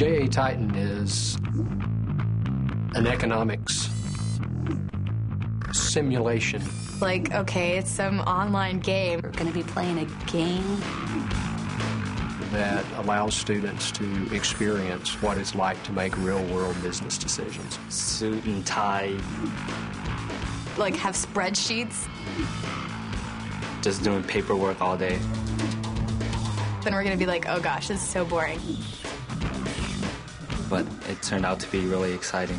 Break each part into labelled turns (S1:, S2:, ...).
S1: J.A. Titan is an economics simulation.
S2: Like, okay, it's some online game.
S3: We're going to be playing a game
S1: that allows students to experience what it's like to make real-world business decisions.
S4: Suit and tie.
S2: Like, have spreadsheets.
S4: Just doing paperwork all day.
S2: Then we're going to be like, oh gosh, this is so boring.
S4: But it turned out to be really exciting.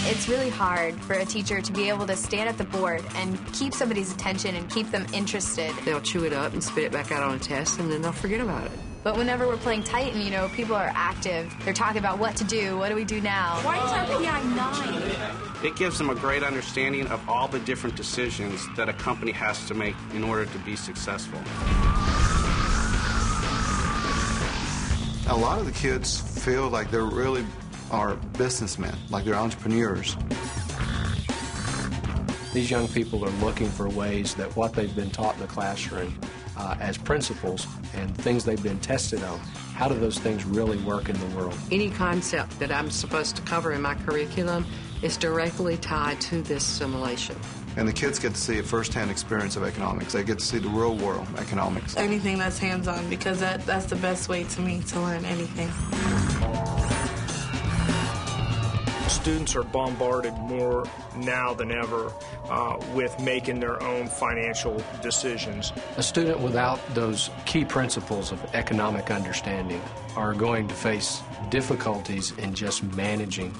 S2: It's really hard for a teacher to be able to stand at the board and keep somebody's attention and keep them interested.
S5: They'll chew it up and spit it back out on a test, and then they'll forget about it.
S2: But whenever we're playing Titan, you know, people are active. They're talking about what to do, what do we do now?
S3: Why is RPI 9?
S6: It gives them a great understanding of all the different decisions that a company has to make in order to be successful.
S7: A lot of the kids feel like they really are businessmen, like they're entrepreneurs.
S1: These young people are looking for ways that what they've been taught in the classroom as principles and things they've been tested on, how do those things really work in the world?
S5: Any concept that I'm supposed to cover in my curriculum is directly tied to this simulation.
S7: And the kids get to see a first-hand experience of economics. They get to see the real world economics.
S8: Anything that's hands-on, because that's the best way to me to learn anything.
S9: Students are bombarded more now than ever with making their own financial decisions.
S1: A student without those key principles of economic understanding are going to face difficulties in just managing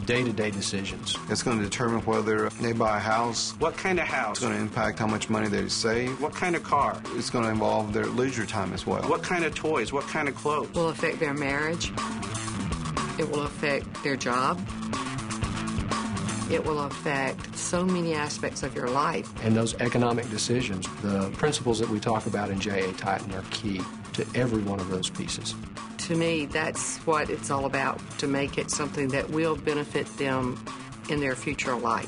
S1: day-to-day decisions.
S7: It's going to determine whether they buy a house.
S6: What kind of house?
S7: It's going to impact how much money they save.
S6: What kind of car?
S7: It's going to involve their leisure time as well.
S6: What kind of toys? What kind of clothes?
S5: It will affect their marriage. It will affect their job. It will affect so many aspects of your life.
S1: And those economic decisions, the principles that we talk about in J.A. Titan are key to every one of those pieces.
S5: To me, that's what it's all about, to make it something that will benefit them in their future life.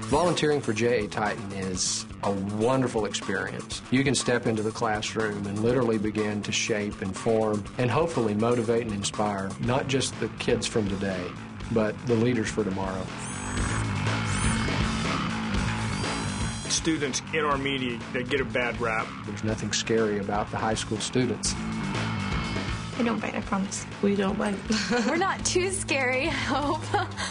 S1: Volunteering for J.A. Titan is a wonderful experience. You can step into the classroom and literally begin to shape and form and hopefully motivate and inspire not just the kids from today, but the leaders for tomorrow.
S9: Students in our media, they get a bad rap.
S1: There's nothing scary about the high school students.
S2: I don't bite, I promise.
S8: We don't bite.
S2: We're not too scary, I hope.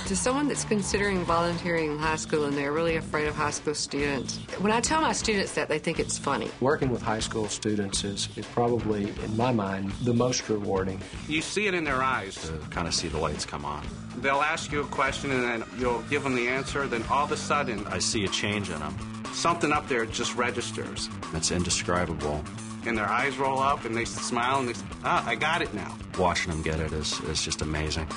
S5: To someone that's considering volunteering in high school and they're really afraid of high school students, when I tell my students that, they think it's funny.
S1: Working with high school students is probably, in my mind, the most rewarding.
S6: You see it in their eyes.
S10: To kind of see the lights come on.
S6: They'll ask you a question and then you'll give them the answer, then all of a sudden
S10: I see a change in them.
S6: Something up there just registers.
S10: It's indescribable.
S6: And their eyes roll up and they smile and they say, ah, I got it now.
S10: Watching them get it is just amazing.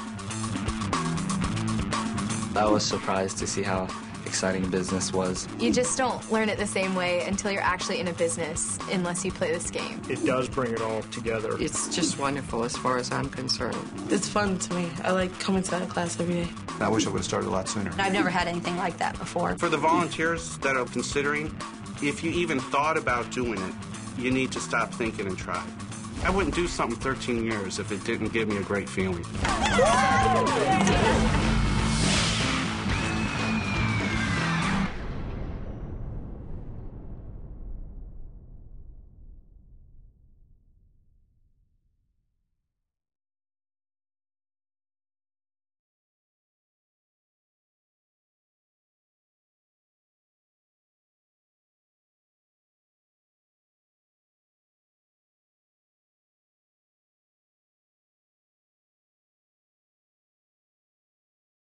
S4: I was surprised to see how exciting business was.
S2: You just don't learn it the same way until you're actually in a business, unless you play this game.
S9: It does bring it all together.
S5: It's just wonderful as far as I'm concerned.
S8: It's fun to me. I like coming to that class every day.
S7: I wish I would have started a lot sooner.
S3: I've never had anything like that before.
S6: For the volunteers that are considering, if you even thought about doing it, you need to stop thinking and try. I wouldn't do something 13 years if it didn't give me a great feeling.